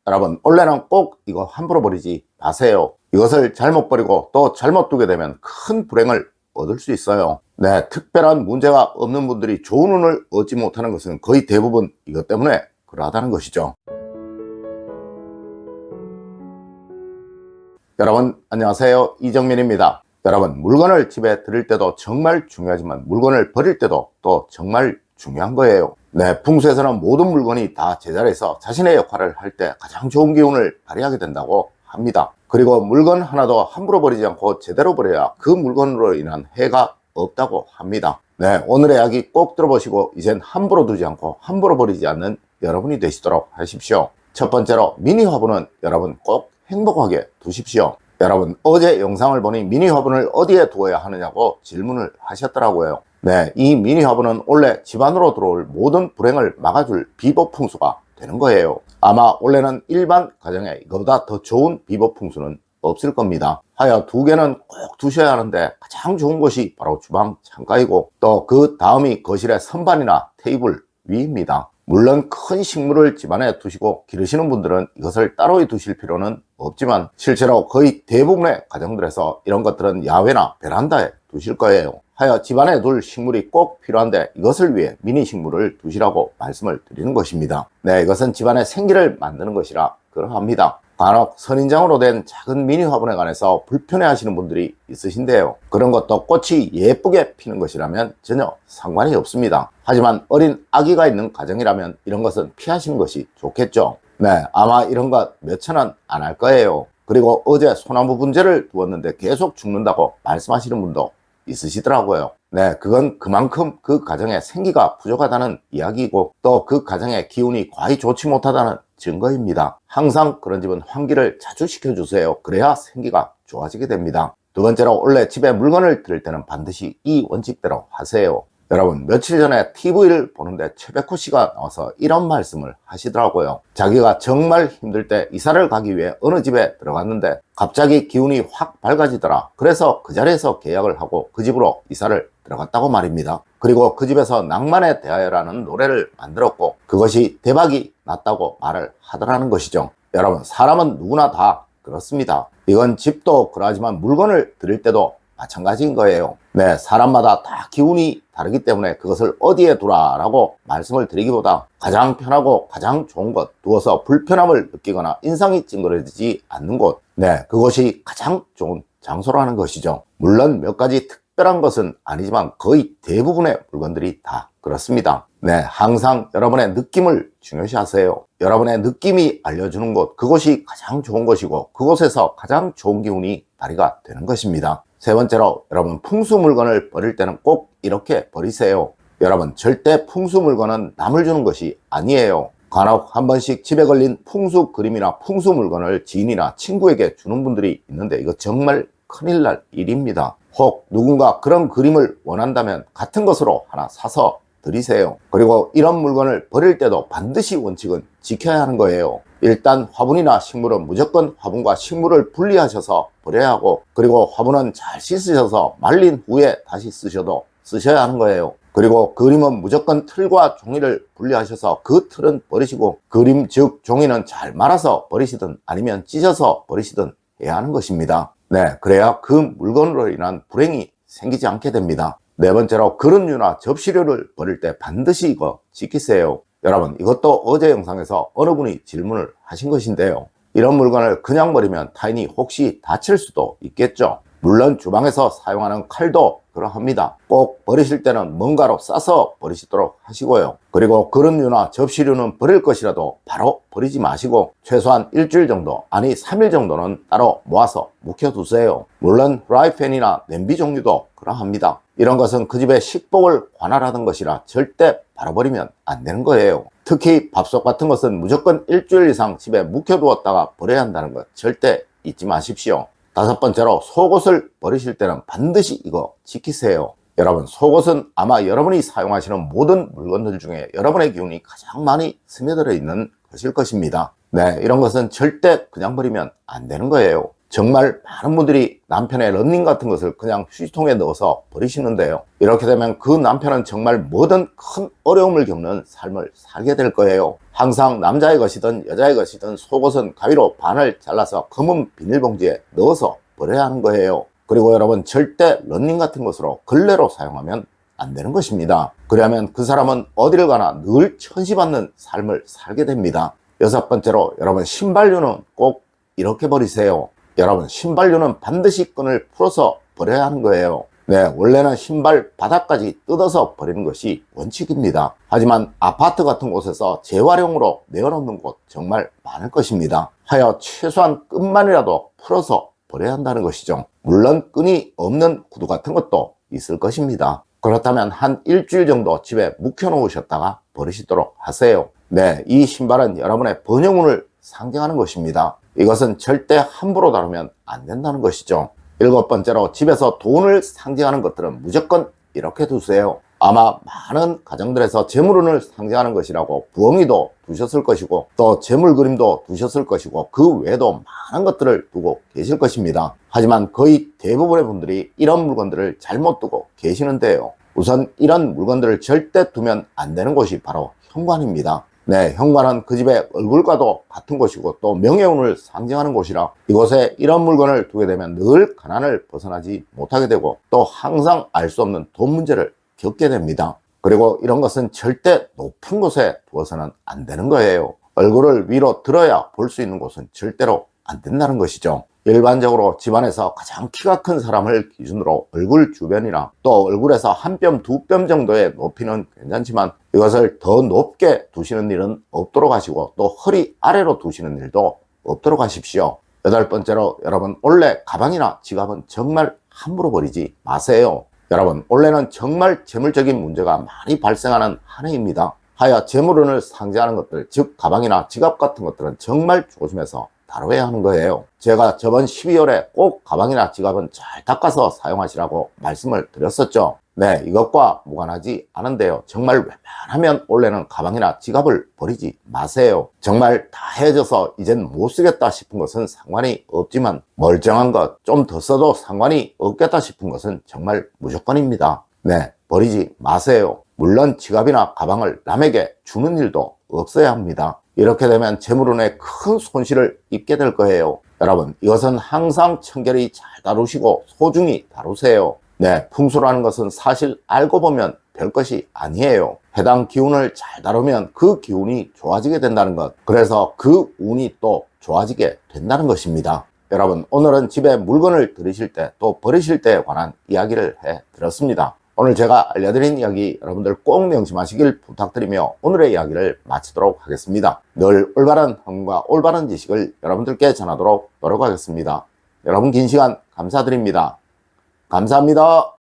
여러분, 원래는 꼭 이거 함부로 버리지 마세요. 이것을 잘못 버리고 또 잘못 두게 되면 큰 불행을 얻을 수 있어요. 네, 특별한 문제가 없는 분들이 좋은 운을 얻지 못하는 것은 거의 대부분 이것 때문에 그러하다는 것이죠. 여러분 안녕하세요, 이정민입니다. 여러분, 물건을 집에 들일 때도 정말 중요하지만 물건을 버릴 때도 또 정말 중요한 거예요. 네, 풍수에서는 모든 물건이 다 제자리에서 자신의 역할을 할 때 가장 좋은 기운을 발휘하게 된다고 합니다. 그리고 물건 하나도 함부로 버리지 않고 제대로 버려야 그 물건으로 인한 해가 없다고 합니다. 네, 오늘의 이야기 꼭 들어보시고 이젠 함부로 두지 않고 함부로 버리지 않는 여러분이 되시도록 하십시오. 첫 번째로, 미니 화분은 여러분 꼭 행복하게 두십시오. 여러분, 어제 영상을 보니 미니 화분을 어디에 두어야 하느냐고 질문을 하셨더라고요. 네, 이 미니 화분은 원래 집 안으로 들어올 모든 불행을 막아줄 비법 풍수가 되는 거예요. 아마 원래는 일반 가정에 이거보다 더 좋은 비법 풍수는 없을 겁니다. 하여 두 개는 꼭 두셔야 하는데 가장 좋은 곳이 바로 주방 창가이고 또 그 다음이 거실의 선반이나 테이블 위입니다. 물론 큰 식물을 집안에 두시고 기르시는 분들은 이것을 따로 두실 필요는 없지만 실제로 거의 대부분의 가정들에서 이런 것들은 야외나 베란다에 두실 거예요. 하여 집안에 둘 식물이 꼭 필요한데 이것을 위해 미니 식물을 두시라고 말씀을 드리는 것입니다. 네, 이것은 집안에 생기를 만드는 것이라 그러합니다. 간혹 선인장으로 된 작은 미니 화분에 관해서 불편해 하시는 분들이 있으신데요. 그런 것도 꽃이 예쁘게 피는 것이라면 전혀 상관이 없습니다. 하지만 어린 아기가 있는 가정이라면 이런 것은 피하시는 것이 좋겠죠. 네, 아마 이런 것 몇천 원 안 할 거예요. 그리고 어제 소나무 분재를 두었는데 계속 죽는다고 말씀하시는 분도 있으시더라고요. 네, 그건 그만큼 그 가정에 생기가 부족하다는 이야기이고 또 그 가정의 기운이 과히 좋지 못하다는 증거입니다. 항상 그런 집은 환기를 자주 시켜주세요. 그래야 생기가 좋아지게 됩니다. 두 번째로, 원래 집에 물건을 들일 때는 반드시 이 원칙대로 하세요. 여러분, 며칠 전에 TV를 보는데 최백호 씨가 나와서 이런 말씀을 하시더라고요. 자기가 정말 힘들 때 이사를 가기 위해 어느 집에 들어갔는데 갑자기 기운이 확 밝아지더라. 그래서 그 자리에서 계약을 하고 그 집으로 이사를 들어갔다고 말입니다. 그리고 그 집에서 낭만에 대하여라는 노래를 만들었고 그것이 대박이 났다고 말을 하더라는 것이죠. 여러분, 사람은 누구나 다 그렇습니다. 이건 집도 그러하지만 물건을 드릴 때도 마찬가지인 거예요. 네, 사람마다 다 기운이 다르기 때문에 그것을 어디에 두라라고 말씀을 드리기보다 가장 편하고 가장 좋은 곳 두어서 불편함을 느끼거나 인상이 찡그러지지 않는 곳, 네, 그것이 가장 좋은 장소라는 것이죠. 물론 몇 가지 특별한 것은 아니지만 거의 대부분의 물건들이 다 그렇습니다. 네, 항상 여러분의 느낌을 중요시하세요. 여러분의 느낌이 알려주는 곳, 그곳이 가장 좋은 것이고 그곳에서 가장 좋은 기운이 발휘가 되는 것입니다. 세 번째로, 여러분 풍수 물건을 버릴 때는 꼭 이렇게 버리세요. 여러분, 절대 풍수 물건은 남을 주는 것이 아니에요. 간혹 한 번씩 집에 걸린 풍수 그림이나 풍수 물건을 지인이나 친구에게 주는 분들이 있는데 이거 정말 큰일 날 일입니다. 혹 누군가 그런 그림을 원한다면 같은 것으로 하나 사서 드리세요. 그리고 이런 물건을 버릴 때도 반드시 원칙은 지켜야 하는 거예요. 일단 화분이나 식물은 무조건 화분과 식물을 분리하셔서 버려야 하고 그리고 화분은 잘 씻으셔서 말린 후에 다시 쓰셔야 하는 거예요. 그리고 그림은 무조건 틀과 종이를 분리하셔서 그 틀은 버리시고 그림 즉 종이는 잘 말아서 버리시든 아니면 찢어서 버리시든 해야 하는 것입니다. 네, 그래야 그 물건으로 인한 불행이 생기지 않게 됩니다. 네 번째로, 그릇류나 접시류를 버릴 때 반드시 이거 지키세요. 여러분, 이것도 어제 영상에서 어느 분이 질문을 하신 것인데요. 이런 물건을 그냥 버리면 타인이 혹시 다칠 수도 있겠죠. 물론 주방에서 사용하는 칼도 그러합니다. 꼭 버리실 때는 뭔가로 싸서 버리시도록 하시고요. 그리고 그릇류나 접시류는 버릴 것이라도 바로 버리지 마시고 최소한 일주일 정도, 아니 3일 정도는 따로 모아서 묵혀두세요. 물론 프라이팬이나 냄비 종류도 그러합니다. 이런 것은 그 집의 식복을 관할하던 것이라 절대 바로 버리면 안 되는 거예요. 특히 밥솥 같은 것은 무조건 일주일 이상 집에 묵혀두었다가 버려야 한다는 것 절대 잊지 마십시오. 다섯 번째로, 속옷을 버리실 때는 반드시 이거 지키세요. 여러분, 속옷은 아마 여러분이 사용하시는 모든 물건들 중에 여러분의 기운이 가장 많이 스며들어 있는 것일 것입니다. 네, 이런 것은 절대 그냥 버리면 안 되는 거예요. 정말 많은 분들이 남편의 러닝 같은 것을 그냥 휴지통에 넣어서 버리시는데요. 이렇게 되면 그 남편은 정말 뭐든 큰 어려움을 겪는 삶을 살게 될 거예요. 항상 남자의 것이든 여자의 것이든 속옷은 가위로 반을 잘라서 검은 비닐봉지에 넣어서 버려야 하는 거예요. 그리고 여러분, 절대 러닝 같은 것으로 걸레로 사용하면 안 되는 것입니다. 그러면 그 사람은 어디를 가나 늘 천시받는 삶을 살게 됩니다. 여섯 번째로, 여러분, 신발류는 꼭 이렇게 버리세요. 여러분, 신발류는 반드시 끈을 풀어서 버려야 하는 거예요. 네, 원래는 신발 바닥까지 뜯어서 버리는 것이 원칙입니다. 하지만 아파트 같은 곳에서 재활용으로 내어놓는 곳 정말 많을 것입니다. 하여 최소한 끈만이라도 풀어서 버려야 한다는 것이죠. 물론 끈이 없는 구두 같은 것도 있을 것입니다. 그렇다면 한 일주일 정도 집에 묵혀 놓으셨다가 버리시도록 하세요. 네, 이 신발은 여러분의 번영운을 상징하는 것입니다. 이것은 절대 함부로 다루면 안 된다는 것이죠. 일곱 번째로, 집에서 돈을 상징하는 것들은 무조건 이렇게 두세요. 아마 많은 가정들에서 재물운을 상징하는 것이라고 부엉이도 두셨을 것이고, 또 재물 그림도 두셨을 것이고, 그 외에도 많은 것들을 두고 계실 것입니다. 하지만 거의 대부분의 분들이 이런 물건들을 잘못 두고 계시는데요. 우선 이런 물건들을 절대 두면 안 되는 곳이 바로 현관입니다. 네, 현관은 그 집의 얼굴과도 같은 곳이고 또 명예운을 상징하는 곳이라, 이곳에 이런 물건을 두게 되면 늘 가난을 벗어나지 못하게 되고 또 항상 알 수 없는 돈 문제를 겪게 됩니다. 그리고 이런 것은 절대 높은 곳에 두어서는 안 되는 거예요. 얼굴을 위로 들어야 볼 수 있는 곳은 절대로 안 된다는 것이죠. 일반적으로 집안에서 가장 키가 큰 사람을 기준으로 얼굴 주변이나 또 얼굴에서 한 뼘, 두 뼘 정도의 높이는 괜찮지만 이것을 더 높게 두시는 일은 없도록 하시고 또 허리 아래로 두시는 일도 없도록 하십시오. 여덟 번째로, 여러분, 원래 가방이나 지갑은 정말 함부로 버리지 마세요. 여러분, 올해는 정말 재물적인 문제가 많이 발생하는 한 해입니다. 하여 재물운을 상징하는 것들, 즉 가방이나 지갑 같은 것들은 정말 조심해서 다뤄야 하는 거예요. 제가 저번 12월에 꼭 가방이나 지갑은 잘 닦아서 사용하시라고 말씀을 드렸었죠. 네, 이것과 무관하지 않은데요. 정말 웬만하면 원래는 가방이나 지갑을 버리지 마세요. 정말 다 헤어져서 이젠 못 쓰겠다 싶은 것은 상관이 없지만 멀쩡한 것 좀 더 써도 상관이 없겠다 싶은 것은 정말 무조건입니다. 네, 버리지 마세요. 물론 지갑이나 가방을 남에게 주는 일도 없어야 합니다. 이렇게 되면 재물운에 큰 손실을 입게 될 거예요. 여러분, 이것은 항상 청결히 잘 다루시고 소중히 다루세요. 네, 풍수라는 것은 사실 알고 보면 별것이 아니에요. 해당 기운을 잘 다루면 그 기운이 좋아지게 된다는 것, 그래서 그 운이 또 좋아지게 된다는 것입니다. 여러분, 오늘은 집에 물건을 들이실 때 또 버리실 때에 관한 이야기를 해드렸습니다. 오늘 제가 알려드린 이야기 여러분들 꼭 명심하시길 부탁드리며 오늘의 이야기를 마치도록 하겠습니다. 늘 올바른 행동과 올바른 지식을 여러분들께 전하도록 노력하겠습니다. 여러분, 긴 시간 감사드립니다. 감사합니다.